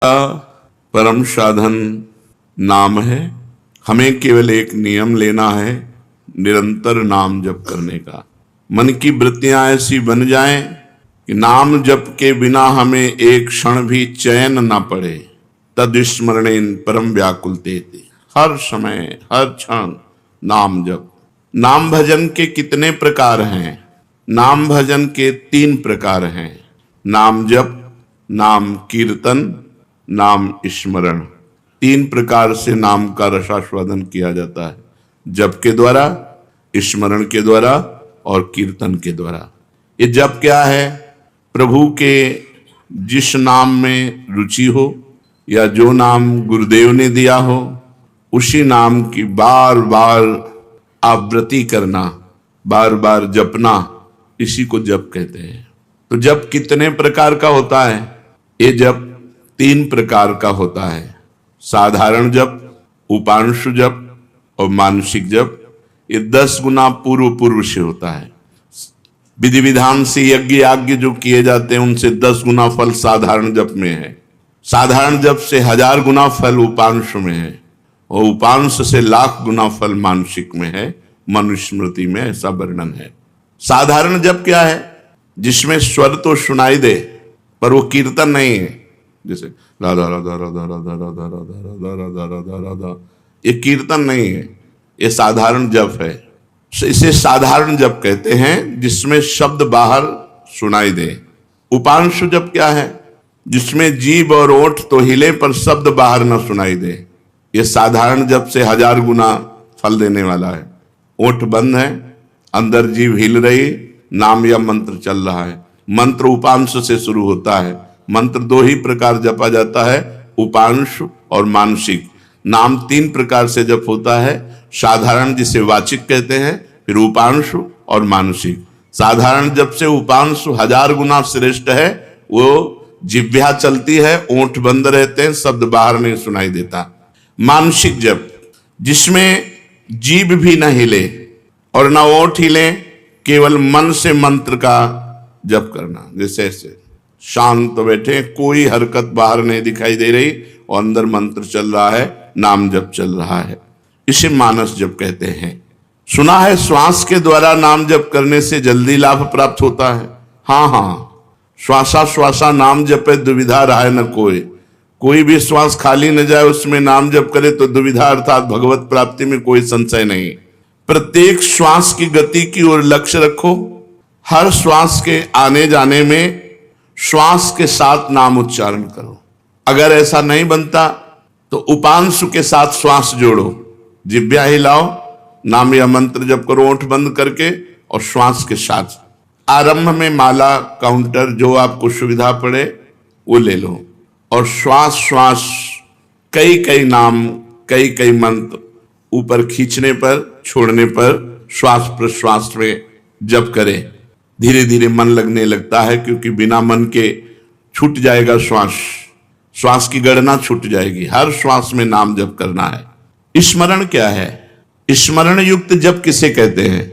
परम साधन नाम है। हमें केवल एक नियम लेना है, निरंतर नाम जप करने का। मन की वृत्तियां ऐसी बन जाएं कि नाम जप के बिना हमें एक क्षण भी चैन ना पड़े। तद स्मरणेन परम व्याकुलते। हर समय हर क्षण नाम जप। नाम भजन के कितने प्रकार हैं? नाम भजन के 3 प्रकार हैं, नाम जप, नाम कीर्तन, नाम स्मरण। 3 प्रकार से नाम का रसास्वादन किया जाता है, जप के द्वारा, स्मरण के द्वारा और कीर्तन के द्वारा। ये जप क्या है? प्रभु के जिस नाम में रुचि हो या जो नाम गुरुदेव ने दिया हो, उसी नाम की बार बार आवृत्ति करना, बार बार जपना, इसी को जप कहते हैं। तो जप कितने प्रकार का होता है? ये जप 3 प्रकार का होता है, साधारण जप, उपांशु जप और मानसिक जप। ये 10 गुना पूर्व से होता है। विधि विधान से यज्ञ याज्ञ जो किए जाते हैं, उनसे 10 गुना फल साधारण जप में है। साधारण जप से 1000 गुना फल उपांश में है और उपांश से लाख गुना फल मानसिक में है। मनुस्मृति में ऐसा वर्णन है। साधारण जप क्या है? जिसमें स्वर तो सुनाई दे पर वो कीर्तन नहीं है। जैसे राधा राधा राधा राधा राधा राधा राधा राधा राधा राधा, ये कीर्तन नहीं है, ये साधारण जप है। इसे साधारण जप कहते हैं, जिसमें शब्द बाहर सुनाई दे। उपांशु जप क्या है? जिसमें जीभ और ओठ तो हिले पर शब्द बाहर न सुनाई दे। ये साधारण जप से 1000 गुना फल देने वाला है। ओठ बंद है, अंदर जीभ हिल रही, नाम या मंत्र चल रहा है। मंत्र उपांश से शुरू होता है। मंत्र 2 ही प्रकार जपा जाता है, उपांश और मानसिक। नाम 3 प्रकार से जप होता है, साधारण जिसे वाचिक कहते हैं, फिर उपांश और मानसिक। साधारण जप से उपांश 1000 गुना श्रेष्ठ है। वो जिह्वा चलती है, ओंठ बंद रहते हैं, शब्द बाहर नहीं सुनाई देता। मानसिक जप, जिसमें जीभ भी न हिले और न ओंठ हिले, केवल मन से मंत्र का जप करना। जैसे ऐसे शांत बैठे, कोई हरकत बाहर नहीं दिखाई दे रही और अंदर मंत्र चल रहा है, नाम जप चल रहा है। इसे मानस जप कहते हैं। सुना है श्वास के द्वारा नाम जप करने से जल्दी लाभ प्राप्त होता है। हाँ, श्वासा श्वासा नाम जपे दुविधा रहा न कोई भी श्वास खाली न जाए, उसमें नाम जप करे तो दुविधा अर्थात भगवत प्राप्ति में कोई संशय नहीं। प्रत्येक श्वास की गति की ओर लक्ष्य रखो। हर श्वास के आने जाने में श्वास के साथ नाम उच्चारण करो। अगर ऐसा नहीं बनता तो उपांशु के साथ श्वास जोड़ो, जिह्वा हिलाओ, नाम या मंत्र जप करो ओंठ बंद करके और श्वास के साथ। आरंभ में माला काउंटर जो आपको सुविधा पड़े वो ले लो और श्वास श्वास कई नाम कई मंत्र ऊपर खींचने पर छोड़ने पर श्वास प्रश्वास में जप करें। धीरे धीरे मन लगने लगता है, क्योंकि बिना मन के छूट जाएगा श्वास की गणना छूट जाएगी। हर श्वास में नाम जप करना है। स्मरण क्या है? स्मरण युक्त जप किसे कहते हैं?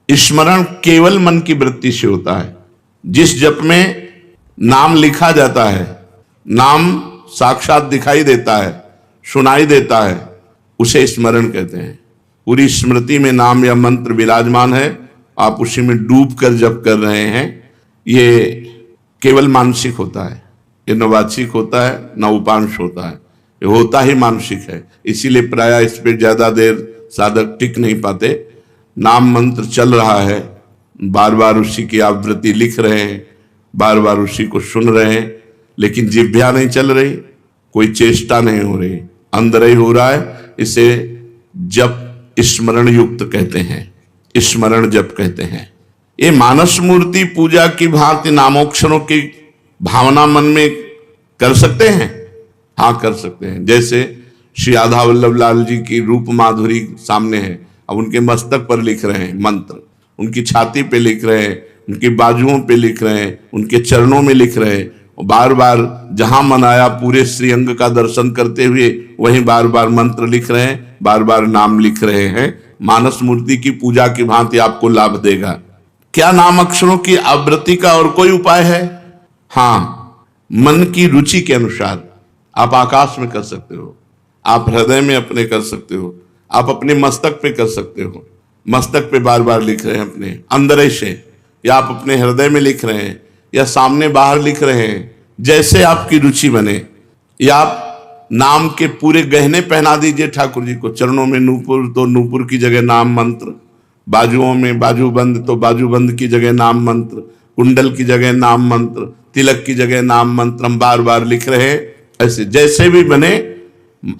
स्मरण केवल मन की वृत्ति से होता है। जिस जप में नाम लिखा जाता है, नाम साक्षात दिखाई देता है, सुनाई देता है, उसे स्मरण कहते हैं। पूरी स्मृति में नाम या मंत्र विराजमान है, आप उसी में डूब कर जप कर रहे हैं। ये केवल मानसिक होता है, ये न वाचिक होता है न उपांश होता है, ये होता ही मानसिक है। इसीलिए प्रायः इस पर ज्यादा देर साधक टिक नहीं पाते। नाम मंत्र चल रहा है, बार बार उसी की आवृत्ति लिख रहे हैं, बार बार उसी को सुन रहे हैं, लेकिन जिह्वा नहीं चल रही, कोई चेष्टा नहीं हो रही, अंदर ही हो रहा है। इसे जप स्मरण युक्त कहते हैं, स्मरण जप कहते हैं। ये मानस मूर्ति पूजा की भांति नामोक्षरों की भावना मन में कर सकते हैं। हाँ, कर सकते हैं। जैसे श्री राधा वल्लभ लाल जी की रूप माधुरी सामने है, अब उनके मस्तक पर लिख रहे हैं मंत्र, उनकी छाती पे लिख रहे हैं, उनकी बाजुओं पे लिख रहे हैं, उनके चरणों में लिख रहे हैं। बार बार जहां मन आया पूरे श्रीअंग का दर्शन करते हुए वहीं बार बार मंत्र लिख रहे हैं, बार बार नाम लिख रहे हैं। मानस मूर्ति की पूजा की भांति आपको लाभ देगा। क्या नाम अक्षरों की आवृत्ति का और कोई उपाय है? हाँ, मन की रुचि के अनुसार आप आकाश में कर सकते हो, आप हृदय में अपने कर सकते हो, आप अपने मस्तक पे कर सकते हो। मस्तक पे बार बार लिख रहे हैं अपने अंदर से, या आप अपने हृदय में लिख रहे हैं, या सामने बाहर लिख रहे हैं, जैसे आपकी रुचि बने। या आप नाम के पूरे गहने पहना दीजिए ठाकुर जी को। चरणों में नूपुर तो नूपुर की जगह नाम मंत्र, बाजुओं में बाजूबंद तो बाजूबंद की जगह नाम मंत्र, कुंडल की जगह नाम मंत्र, तिलक की जगह नाम मंत्र हम बार बार लिख रहे हैं। ऐसे जैसे भी बने,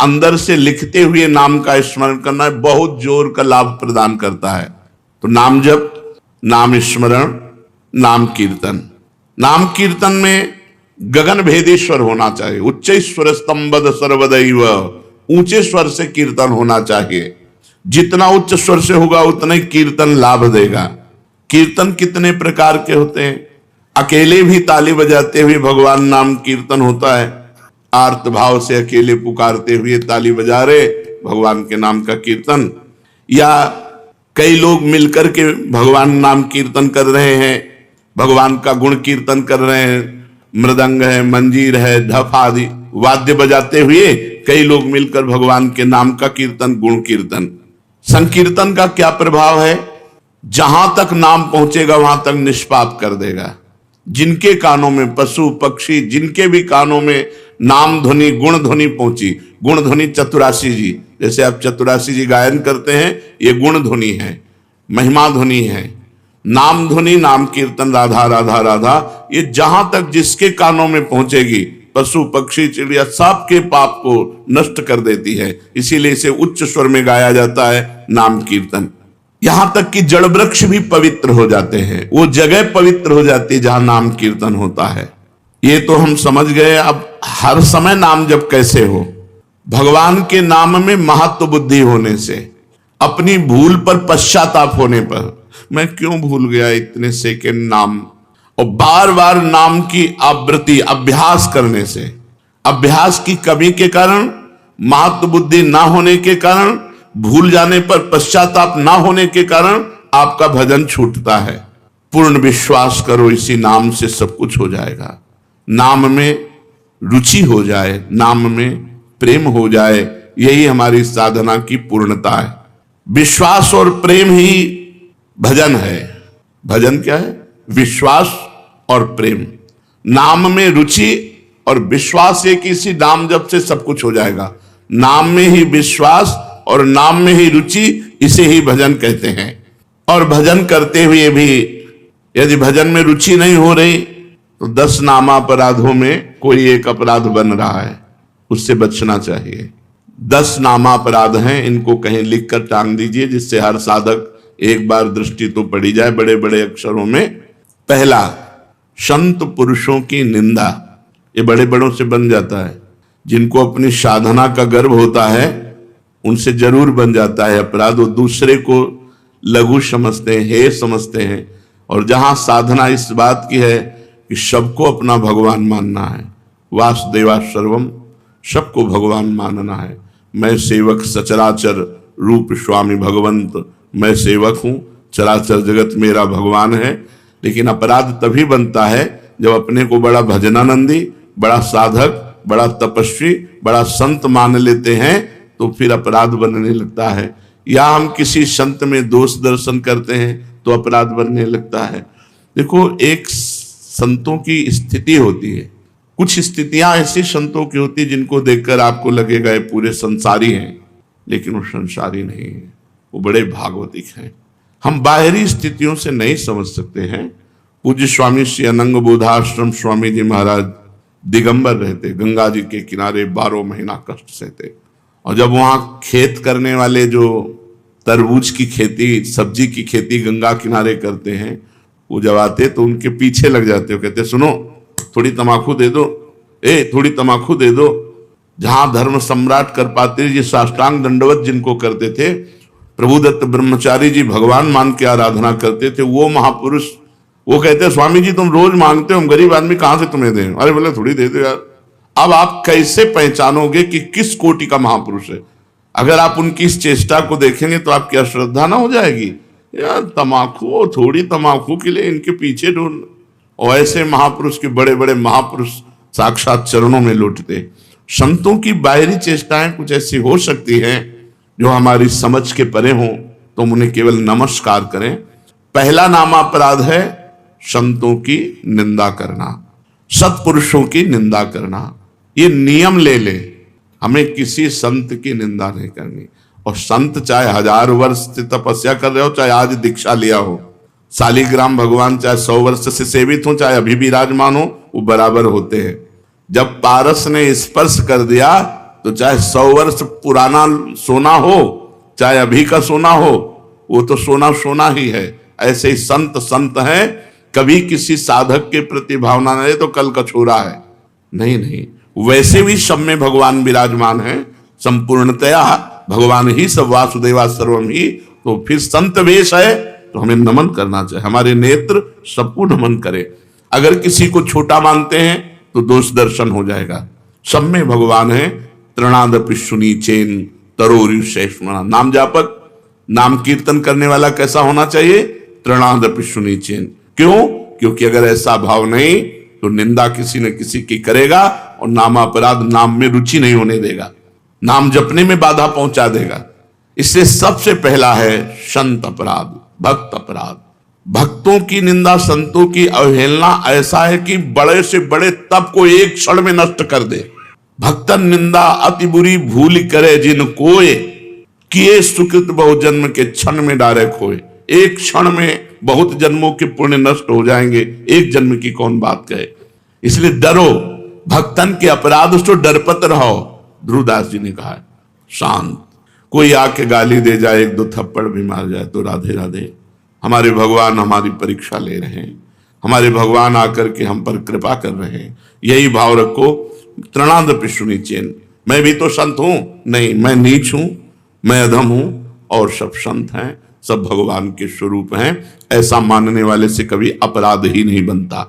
अंदर से लिखते हुए नाम का स्मरण करना बहुत जोर का लाभ प्रदान करता है। तो नाम जप, नाम स्मरण, नाम कीर्तन। नाम कीर्तन में गगन भेदी स्वर होना चाहिए। उच्च स्वर स्तंभद सर्वदैव, ऊंचे स्वर से कीर्तन होना चाहिए। जितना उच्च स्वर से होगा उतना ही कीर्तन लाभ देगा। कीर्तन कितने प्रकार के होते हैं। अकेले भी ताली बजाते हुए भगवान नाम कीर्तन होता है। आर्त भाव से अकेले पुकारते हुए ताली बजा रहे भगवान के नाम का कीर्तन, या कई लोग मिलकर के भगवान नाम कीर्तन कर रहे हैं, भगवान का गुण कीर्तन कर रहे हैं। मृदंग है, मंजीर है, ढफ आदि वाद्य बजाते हुए कई लोग मिलकर भगवान के नाम का कीर्तन, गुण कीर्तन। संकीर्तन का क्या प्रभाव है? जहां तक नाम पहुंचेगा वहां तक निष्पाप कर देगा। जिनके कानों में, पशु पक्षी जिनके भी कानों में नाम ध्वनि, गुण ध्वनि पहुंची, गुण ध्वनि चतुरासी जी, जैसे आप चतुरासी जी गायन करते हैं, ये गुण ध्वनि है, महिमा ध्वनि है। नाम ध्वनि, नाम कीर्तन, राधा राधा राधा, ये जहां तक जिसके कानों में पहुंचेगी, पशु पक्षी चिड़िया सबके पाप को नष्ट कर देती है। इसीलिए इसे उच्च स्वर में गाया जाता है नाम कीर्तन। यहां तक कि जड़ वृक्ष भी पवित्र हो जाते हैं, वो जगह पवित्र हो जाती है जहां नाम कीर्तन होता है। ये तो हम समझ गए। अब हर समय नाम जब कैसे हो? भगवान के नाम में महत्व बुद्धि होने से, अपनी भूल पर पश्चाताप होने पर, मैं क्यों भूल गया इतने सेकंड नाम, और बार बार नाम की आवृत्ति अभ्यास करने से, अभ्यास की कमी के कारण, महत्व बुद्धि ना होने के कारण, भूल जाने पर पश्चाताप ना होने के कारण आपका भजन छूटता है। पूर्ण विश्वास करो, इसी नाम से सब कुछ हो जाएगा। नाम में रुचि हो जाए, नाम में प्रेम हो जाए, यही हमारी साधना की पूर्णता है। विश्वास और प्रेम ही भजन है। भजन क्या है? विश्वास और प्रेम। नाम में रुचि और विश्वास, एक इसी नाम जप से सब कुछ हो जाएगा। नाम में ही विश्वास और नाम में ही रुचि, इसे ही भजन कहते हैं। और भजन करते हुए भी यदि भजन में रुचि नहीं हो रही तो 10 नामापराधों में कोई एक अपराध बन रहा है, उससे बचना चाहिए। 10 नामापराध हैं, इनको कहीं लिख कर टांग दीजिए, जिससे हर साधक एक बार दृष्टि तो पड़ी जाए बड़े बड़े अक्षरों में। पहला, संत पुरुषों की निंदा। ये बड़े बड़ों से बन जाता है। जिनको अपनी साधना का गर्व होता है उनसे जरूर बन जाता है अपराध। वो दूसरे को लघु समझते हैं, हे समझते हैं। और जहां साधना इस बात की है कि सबको अपना भगवान मानना है, वासुदेवा सर्वम, सबको भगवान मानना है। मैं सेवक सचराचर रूप स्वामी भगवंत, मैं सेवक हूं, चराचर जगत मेरा भगवान है। लेकिन अपराध तभी बनता है जब अपने को बड़ा भजनानंदी, बड़ा साधक, बड़ा तपस्वी, बड़ा संत मान लेते हैं, तो फिर अपराध बनने लगता है। या हम किसी संत में दोष दर्शन करते हैं तो अपराध बनने लगता है। देखो, एक संतों की स्थिति होती है, कुछ स्थितियां ऐसी संतों की होती है जिनको देखकर आपको लगेगा ये पूरे संसारी हैं, लेकिन वो संसारी नहीं है, वो बड़े भागवतिक हैं। हम बाहरी स्थितियों से नहीं समझ सकते हैं। पूज्य स्वामी श्री अनंग बोधाश्रम स्वामी जी महाराज दिगंबर रहते, गंगा जी के किनारे 12 महीना कष्ट सहते। और जब वहां खेत करने वाले जो तरबूज की खेती, सब्जी की खेती गंगा किनारे करते हैं, वो जब आते तो उनके पीछे लग जाते हो, कहते सुनो थोड़ी तमाकू दे दो, थोड़ी तमाकू दे दो। जहां धर्म सम्राट कर पाते जी साष्टांग दंडवत जिनको करते थे, प्रभुदत्त ब्रह्मचारी जी भगवान मान के आराधना करते थे, वो महापुरुष वो कहते स्वामी जी तुम रोज मांगते हो, हम गरीब आदमी कहां से तुम्हें दें? अरे बोले थोड़ी दे दो यार। अब आप कैसे पहचानोगे कि किस कोटि का महापुरुष है? अगर आप उनकी इस चेष्टा को देखेंगे तो आपकी अश्रद्धा ना हो जाएगी? यार तमाकू, थोड़ी तमाकू के लिए इनके पीछे ढूंढ। और ऐसे महापुरुष के बड़े बड़े महापुरुष साक्षात चरणों में लौटते। संतों की बाहरी चेष्टाएं कुछ ऐसी हो सकती हैं जो हमारी समझ के परे हों, तो हम उन्हें केवल नमस्कार करें। पहला नाम अपराध है संतों की निंदा करना, सत्पुरुषों की निंदा करना। ये नियम ले ले, हमें किसी संत की निंदा नहीं करनी। और संत चाहे 1000 वर्ष से तपस्या कर रहे हो, चाहे आज दीक्षा लिया हो, शालिग्राम भगवान चाहे 100 वर्ष से सेवित हो, चाहे अभी विराजमान हो, वो बराबर होते हैं। जब पारस ने स्पर्श कर दिया तो चाहे 100 वर्ष पुराना सोना हो, चाहे अभी का सोना हो, वो तो सोना सोना ही है। ऐसे ही संत संत हैं, कभी किसी साधक के प्रति भावना नहीं तो कल कछोरा है। नहीं नहीं, वैसे भी सब में भगवान विराजमान है, संपूर्णतया भगवान ही सब, वासुदेवा सर्वम ही। तो फिर संत वेश है तो हमें नमन करना चाहिए, हमारे नेत्र सबको नमन करें। अगर किसी को छोटा मानते हैं तो दोष दर्शन हो जाएगा। सब में भगवान है। तृणादपि सुनीचेन तरोरिषेष्मणा। नाम जापक, नाम कीर्तन करने वाला कैसा होना चाहिए? तृणादपि सुनीचेन। क्यों? क्योंकि अगर ऐसा भाव नहीं तो निंदा किसी न किसी की करेगा और नाम अपराध, नाम में रुचि नहीं होने देगा, नाम जपने में बाधा पहुंचा देगा। इससे सबसे पहला है संत अपराध, भक्त अपराध। भक्तों की निंदा, संतों की अवहेलना ऐसा है कि बड़े से बड़े तप को एक क्षण में नष्ट कर दे। भक्तन निंदा अति बुरी भूल करे जिन कोय, किए सुकृत बहु जन्म के क्षण में डारे खोए। एक क्षण में बहुत जन्मों के पुण्य नष्ट हो जाएंगे, एक जन्म की कौन बात कहे। इसलिए डरो, भक्तन के अपराध से डरपत रहो। ध्रुवदास जी ने कहा है शांत। कोई आके गाली दे जाए, 1-2 थप्पड़ भी मार जाए तो राधे राधे। हमारे भगवान हमारी परीक्षा ले रहे हैं, हमारे भगवान आकर के हम पर कृपा कर रहे हैं, यही भाव रखो। तृणादपि सुनीचेन। मैं भी तो संत हूं? नहीं, मैं नीच हूं, मैं अधम हूं, और सब संत हैं, सब भगवान के स्वरूप हैं। ऐसा मानने वाले से कभी अपराध ही नहीं बनता।